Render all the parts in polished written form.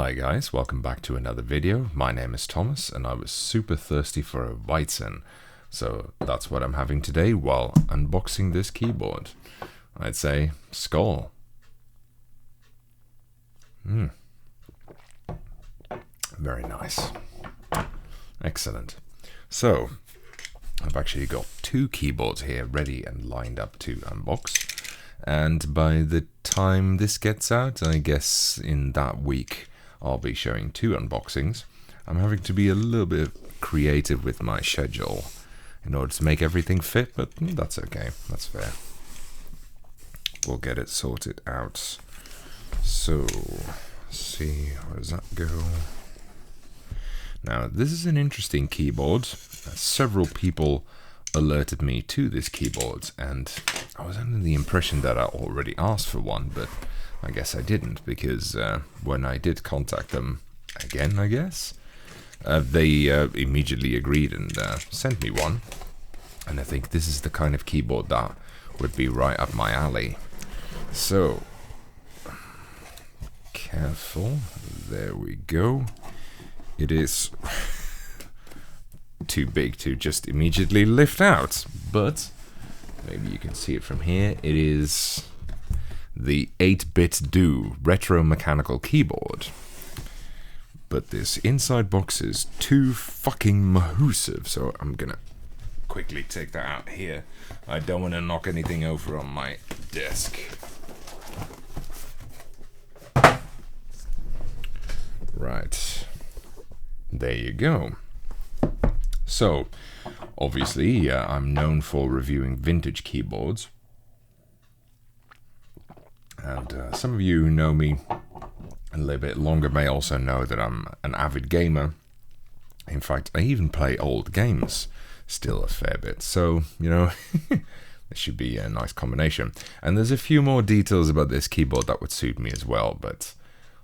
Hi guys, welcome back to another video. My name is Thomas and I was super thirsty for a Weizen. So that's what I'm having today while unboxing this keyboard. I'd say skull. Very nice. Excellent. So I've actually got two keyboards here ready and lined up to unbox. And by the time this gets out, I guess in that week, I'll be showing two unboxings. I'm having to be a little bit creative with my schedule in order to make everything fit, but that's okay. That's fair. We'll get it sorted out. So, let's see, where does that go? Now, this is an interesting keyboard. Several people alerted me to this keyboard, and I was under the impression that I already asked for one, but I guess I didn't, because when I did contact them again, I guess, they immediately agreed and sent me one. And I think this is the kind of keyboard that would be right up my alley. So, careful, there we go. It is too big to just immediately lift out, but maybe you can see it from here. It is the 8BitDo retro mechanical keyboard. But this inside box is too fucking massive, so I'm gonna quickly take that out here. I don't want to knock anything over on my desk. Right. There you go. So, obviously, I'm known for reviewing vintage keyboards. And some of you who know me a little bit longer may also know that I'm an avid gamer. In fact, I even play old games still a fair bit. So, you know, this should be a nice combination. And there's a few more details about this keyboard that would suit me as well, but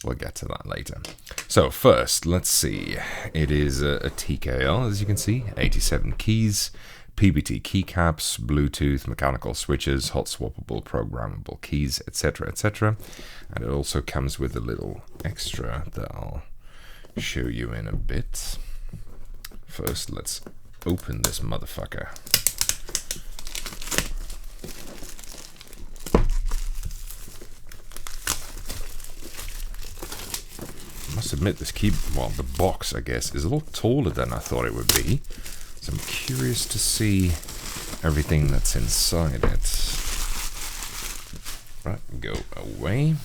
we'll get to that later. So first, let's see. It is a TKL, as you can see, 87 keys, PBT keycaps, Bluetooth, mechanical switches, hot swappable programmable keys, etc., etc. And it also comes with a little extra that I'll show you in a bit. First, let's open this motherfucker. I must admit, this well, the box, I guess, is a little taller than I thought it would be. So I'm curious to see everything that's inside it. Right, go away.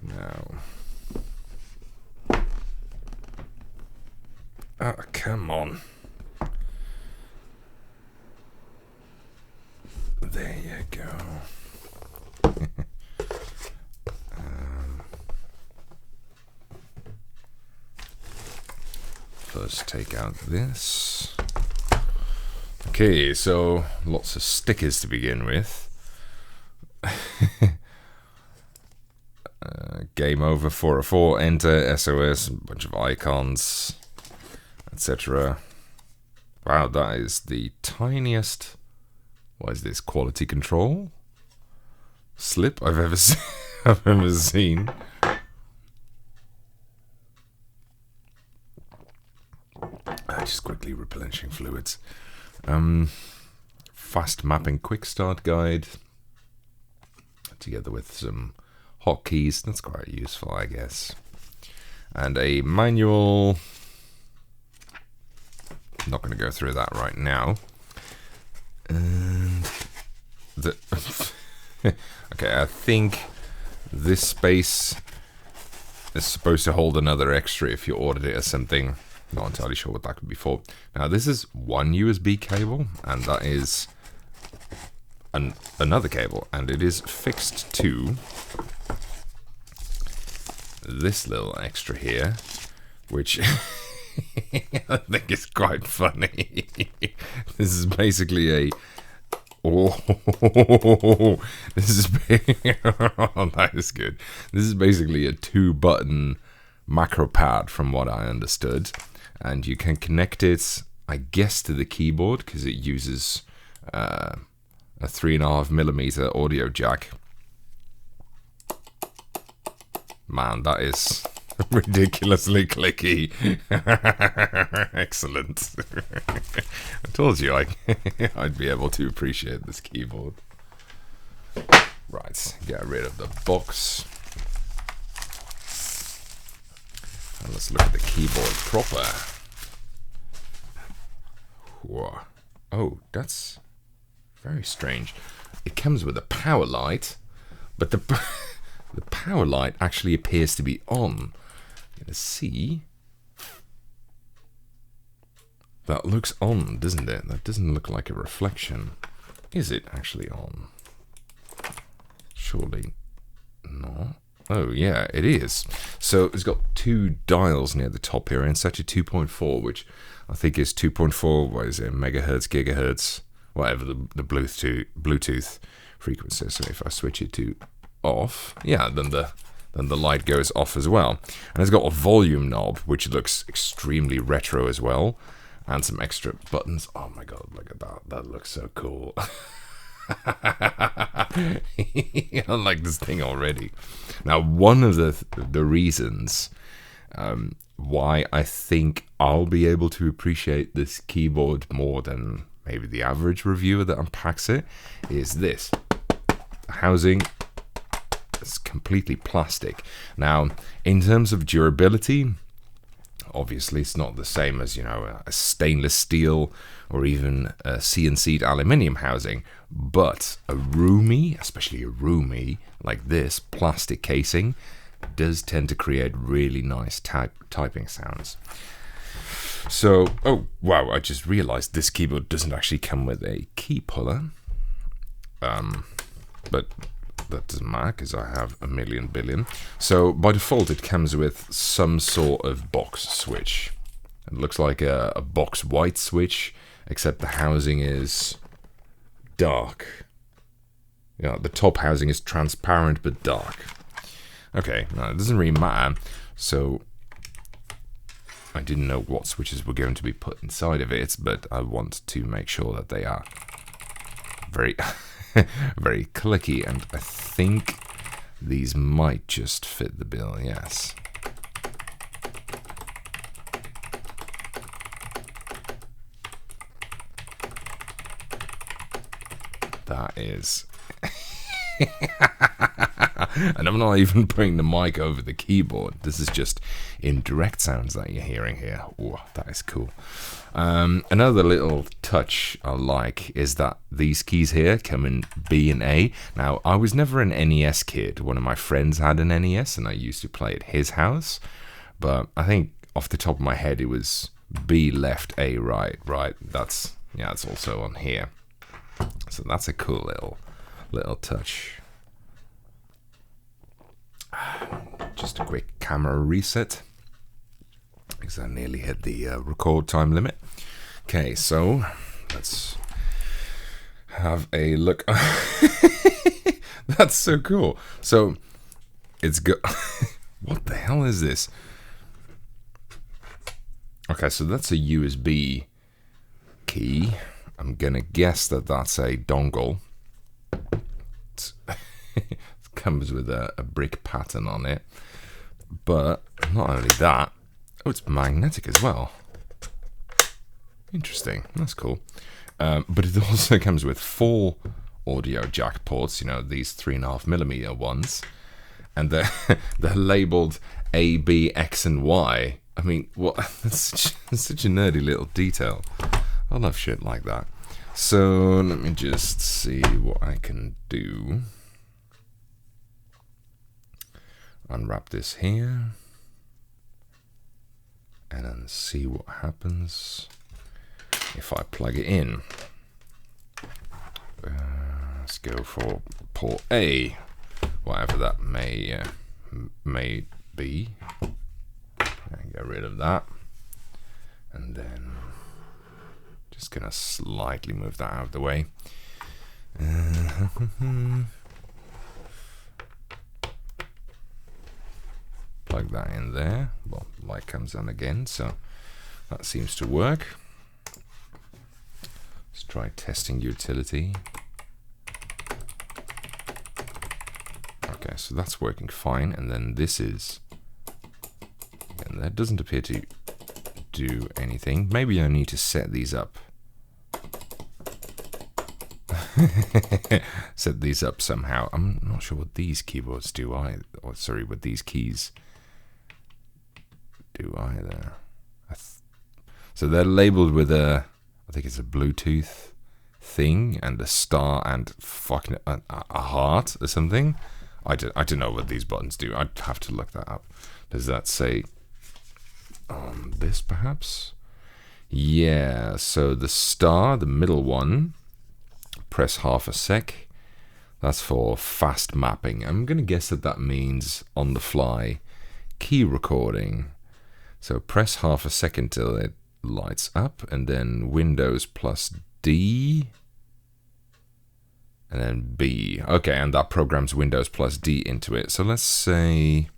Now. Oh, come on. There you go. First, take out this. Okay, so lots of stickers to begin with. Game over 404, enter, SOS, a bunch of icons, etc. Wow, that is the tiniest, what is this, quality control slip I've ever seen. Just quickly replenishing fluids. Fast mapping quick start guide, together with some hotkeys. That's quite useful, I guess. And a manual. I'm not going to go through that right now. And the okay, I think this space is supposed to hold another extra if you ordered it as something. Not entirely sure what that could be for. Now, this is one USB cable, and that is another cable, and it is fixed to this little extra here, which I think is quite funny. This is basically a this is oh, that is good. This is basically a 2-button macro pad, from what I understood. And you can connect it, I guess, to the keyboard, because it uses a 3.5mm audio jack. Man, that is ridiculously clicky. Excellent. I told you I'd be able to appreciate this keyboard. Right, get rid of the box. And let's look at the keyboard proper. Whoa. Oh, that's very strange. It comes with a power light, but the power light actually appears to be on. Let's see. That looks on, doesn't it? That doesn't look like a reflection. Is it actually on? Surely not. Oh, yeah, it is. So it's got two dials near the top here, and set to 2.4, which I think is 2.4, what is it, megahertz, gigahertz, whatever the Bluetooth frequency. So if I switch it to off, yeah, then the light goes off as well. And it's got a volume knob, which looks extremely retro as well, and some extra buttons. Oh my god, look at that. That looks so cool. I like this thing already. Now, one of the reasons why I think I'll be able to appreciate this keyboard more than maybe the average reviewer that unpacks it is this. The housing is completely plastic. Now, in terms of durability, obviously it's not the same as, you know, a stainless steel or even a CNC'd aluminium housing, but a roomy, especially a roomy like this plastic casing, does tend to create really nice typing sounds. So, oh wow, I just realized this keyboard doesn't actually come with a key puller, but that doesn't matter because I have a million billion. So by default it comes with some sort of box switch. It looks like a box white switch, except the housing is dark. Yeah, the top housing is transparent but dark. Okay, now it doesn't really matter. So I didn't know what switches were going to be put inside of it, but I want to make sure that they are very very clicky, and I think these might just fit the bill. Yes. That is and I'm not even putting the mic over the keyboard. This is just indirect sounds that you're hearing here. Oh, that is cool. Another little touch I like is that these keys here come in B and A. Now, I was never an NES kid. One of my friends had an NES and I used to play at his house. But I think off the top of my head it was B left, A right. That's it's also on here. So that's a cool little touch. Just a quick camera reset because I nearly hit the record time limit. Okay, so let's have a look. That's so cool. So it's got what the hell is this? Okay, so that's a USB key. I'm gonna guess that that's a dongle. It comes with a brick pattern on it, but not only that, oh, it's magnetic as well. Interesting, that's cool. But it also comes with 4 audio jack ports, you know, these 3.5mm ones, and they're labeled A, B, X, and Y. I mean, what? That's such a nerdy little detail. I love shit like that. So let me just see what I can do. Unwrap this here and then see what happens if I plug it in. Let's go for port A, whatever that may be. And get rid of that, and then just gonna slightly move that out of the way. Plug that in there. Well, light comes on again, so that seems to work. Let's try testing utility. Okay, so that's working fine, and then this is... And that doesn't appear to do anything. Maybe I need to set these up. Set these up somehow. I'm not sure what these keyboards do either. Or sorry, what these keys do either. So they're labeled with a, I think it's a Bluetooth thing and a star and fucking a heart or something. I don't know what these buttons do. I'd have to look that up. Does that say on this perhaps? Yeah, so the star, the middle one, press half a sec. That's for fast mapping. I'm going to guess that that means on the fly key recording. So press half a second till it lights up, and then Windows plus D, and then B. Okay, and that programs Windows plus D into it. So let's say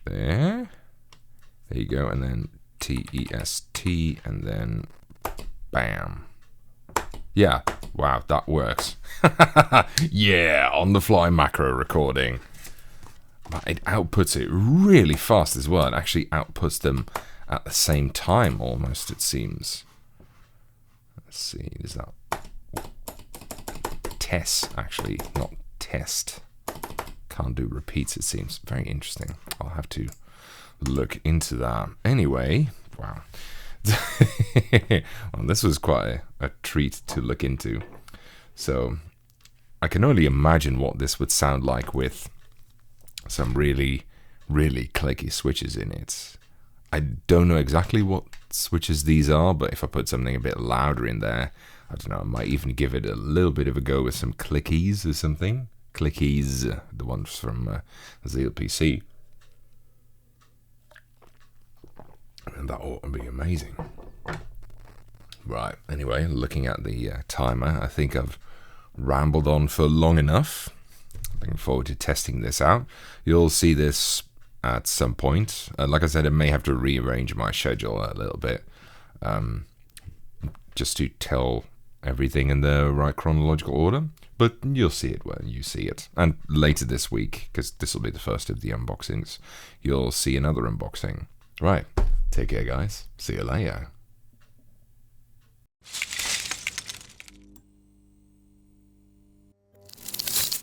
there you go, and then TEST, and then bam. Yeah, wow, that works. Yeah, on the fly macro recording. But it outputs it really fast as well. It actually outputs them at the same time almost, it seems. Let's see, is that test actually, not test. Can't do repeats, it seems. Very interesting. I'll have to look into that. Anyway, wow. Well, this was quite a treat to look into. So I can only imagine what this would sound like with some really, really clicky switches in it. I don't know exactly what switches these are, but if I put something a bit louder in there, I don't know, I might even give it a little bit of a go with some clickies or something. Clickies, the ones from Zeal PC. And that ought to be amazing. Right, anyway, looking at the timer, I think I've rambled on for long enough. Looking forward to testing this out. You'll see this at some point. Like I said, I may have to rearrange my schedule a little bit just to tell everything in the right chronological order. But you'll see it when you see it. And later this week, because this will be the first of the unboxings, you'll see another unboxing. Right, take care guys. See you later.